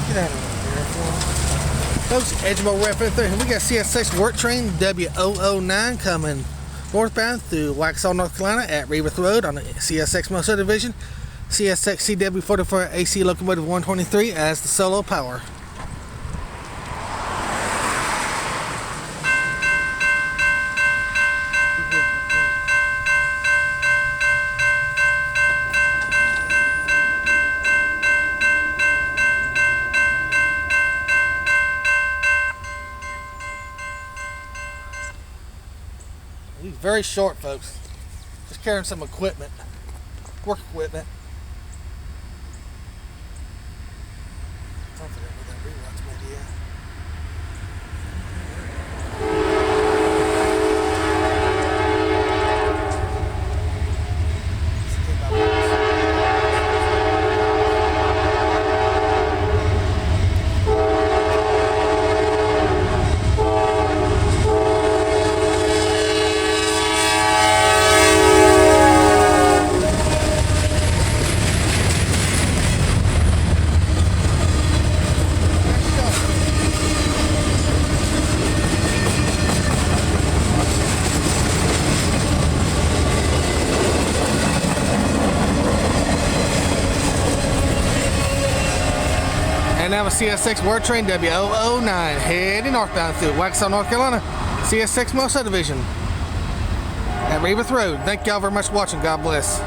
Get out of here for me. Folks, Edge of Rehobeth there. We got CSX work train W009 coming northbound through Waxhaw, North Carolina at Rehobeth Road on the CSX Mow Subdivision. CSX CW44 AC Locomotive 123 as the solo power. He's very short, folks. Just carrying some equipment, work equipment. Confident with that rewatch media. And now a CSX work train W009 heading northbound through Waxhaw, North Carolina. CSX Mow Subdivision at Rehobeth Road. Thank y'all very much for watching. God bless.